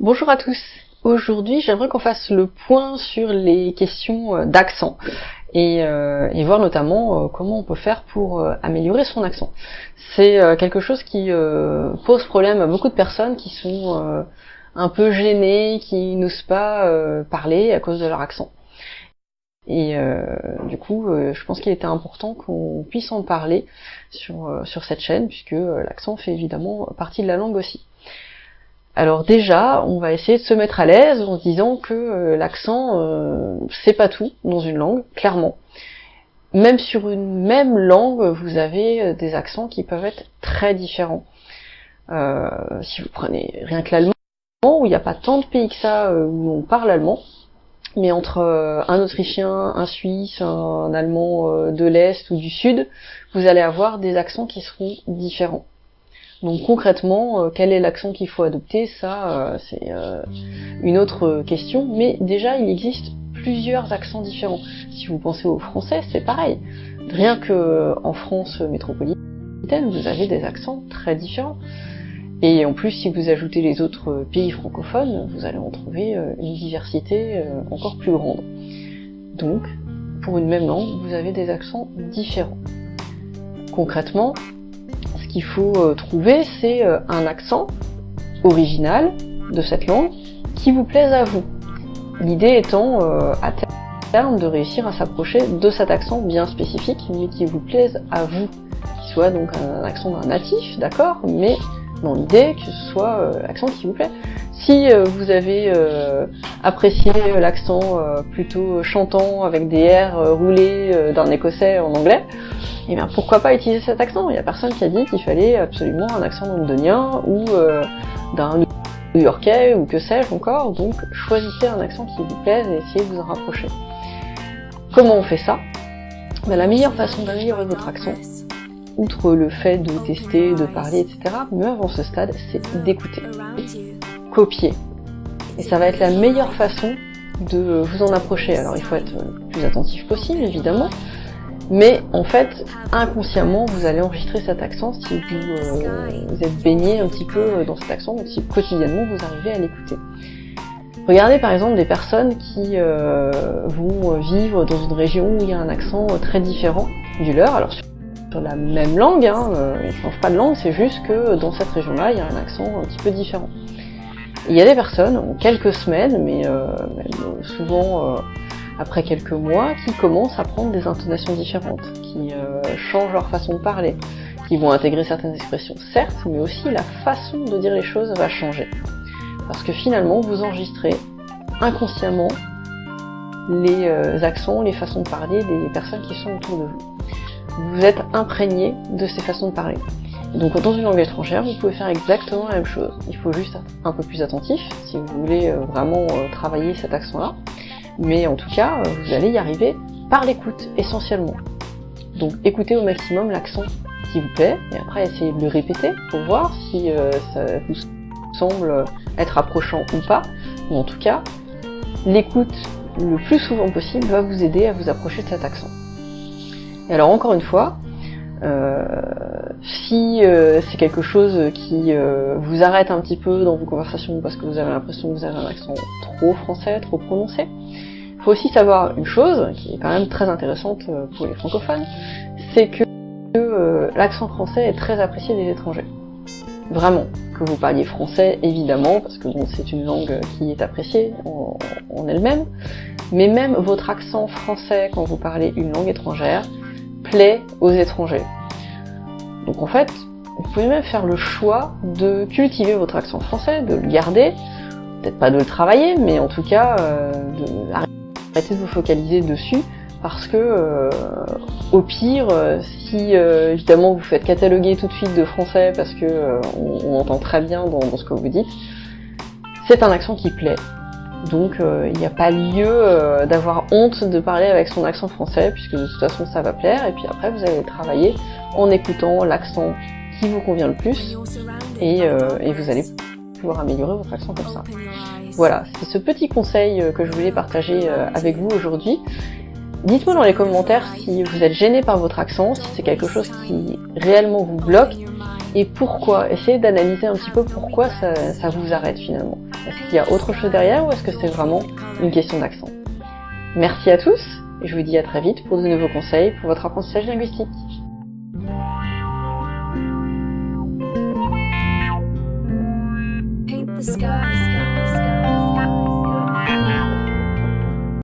Bonjour à tous. Aujourd'hui, j'aimerais qu'on fasse le point sur les questions d'accent et voir notamment comment on peut faire pour améliorer son accent. C'est quelque chose qui pose problème à beaucoup de personnes qui sont un peu gênées, qui n'osent pas parler à cause de leur accent. Et du coup, je pense qu'il était important qu'on puisse en parler sur cette chaîne, puisque l'accent fait évidemment partie de la langue aussi. Alors déjà, on va essayer de se mettre à l'aise en se disant que l'accent, c'est pas tout dans une langue, clairement. Même sur une même langue, vous avez des accents qui peuvent être très différents. Si vous prenez rien que l'allemand, où il n'y a pas tant de pays que ça où on parle allemand, mais entre un Autrichien, un Suisse, un Allemand de l'Est ou du Sud, vous allez avoir des accents qui seront différents. Donc concrètement, quel est l'accent qu'il faut adopter, ça c'est une autre question, mais déjà il existe plusieurs accents différents. Si vous pensez au français, c'est pareil. Rien que en France métropolitaine, vous avez des accents très différents. Et en plus, si vous ajoutez les autres pays francophones, vous allez en trouver une diversité encore plus grande. Donc, pour une même langue, vous avez des accents différents. Concrètement, ce qu'il faut trouver, c'est un accent original de cette langue qui vous plaise à vous. L'idée étant, à terme, de réussir à s'approcher de cet accent bien spécifique, mais qui vous plaise à vous. Qui soit donc un accent d'un natif, d'accord, mais dans l'idée que ce soit l'accent qui vous plaît. Si vous avez apprécié l'accent plutôt chantant avec des R roulés d'un écossais en anglais, et bien pourquoi pas utiliser cet accent? Il n'y a personne qui a dit qu'il fallait absolument un accent londonien ou d'un new-yorkais ou que sais-je encore, donc choisissez un accent qui vous plaise et essayez de vous en rapprocher. Comment on fait ça? Ben, la meilleure façon d'améliorer votre accent, outre le fait de tester, de parler, etc., même avant ce stade, c'est d'écouter, copier. Et ça va être la meilleure façon de vous en approcher. Alors il faut être le plus attentif possible, évidemment, mais en fait, inconsciemment, vous allez enregistrer cet accent si vous êtes baigné un petit peu dans cet accent, donc si quotidiennement vous arrivez à l'écouter. Regardez par exemple des personnes qui vont vivre dans une région où il y a un accent très différent du leur. Alors sur la même langue, ils ne changent pas de langue, c'est juste que dans cette région-là, il y a un accent un petit peu différent. Il y a des personnes, en quelques semaines, mais même souvent après quelques mois, qui commencent à prendre des intonations différentes, qui changent leur façon de parler, qui vont intégrer certaines expressions, certes, mais aussi la façon de dire les choses va changer. Parce que finalement, vous enregistrez inconsciemment les accents, les façons de parler des personnes qui sont autour de vous. Vous êtes imprégné de ces façons de parler. Donc dans une langue étrangère, vous pouvez faire exactement la même chose. Il faut juste être un peu plus attentif si vous voulez vraiment travailler cet accent-là. Mais en tout cas, vous allez y arriver par l'écoute, essentiellement. Donc écoutez au maximum l'accent qui vous plaît, et après essayez de le répéter pour voir si ça vous semble être approchant ou pas. Mais en tout cas, l'écoute le plus souvent possible va vous aider à vous approcher de cet accent. Et alors encore une fois, si c'est quelque chose qui vous arrête un petit peu dans vos conversations parce que vous avez l'impression que vous avez un accent trop français, trop prononcé, il faut aussi savoir une chose qui est quand même très intéressante pour les francophones, c'est que l'accent français est très apprécié des étrangers. Vraiment, que vous parliez français évidemment, parce que bon, c'est une langue qui est appréciée en elle-même, mais même votre accent français quand vous parlez une langue étrangère plaît aux étrangers. Donc en fait, vous pouvez même faire le choix de cultiver votre accent français, de le garder, peut-être pas de le travailler, mais en tout cas arrêter de vous focaliser dessus, parce que au pire, si évidemment vous faites cataloguer tout de suite de français parce que on entend très bien dans ce que vous dites, c'est un accent qui plaît. Donc il n'y a pas lieu d'avoir honte de parler avec son accent français, puisque de toute façon ça va plaire, et puis après vous allez travailler en écoutant l'accent qui vous convient le plus, et vous allez pouvoir améliorer votre accent comme ça. Voilà, c'est ce petit conseil que je voulais partager avec vous aujourd'hui. Dites-moi dans les commentaires si vous êtes gêné par votre accent, si c'est quelque chose qui réellement vous bloque, et pourquoi. Essayez d'analyser un petit peu pourquoi ça vous arrête finalement. Est-ce qu'il y a autre chose derrière ou est-ce que c'est vraiment une question d'accent? Merci à tous et je vous dis à très vite pour de nouveaux conseils pour votre apprentissage linguistique. Paint the skies.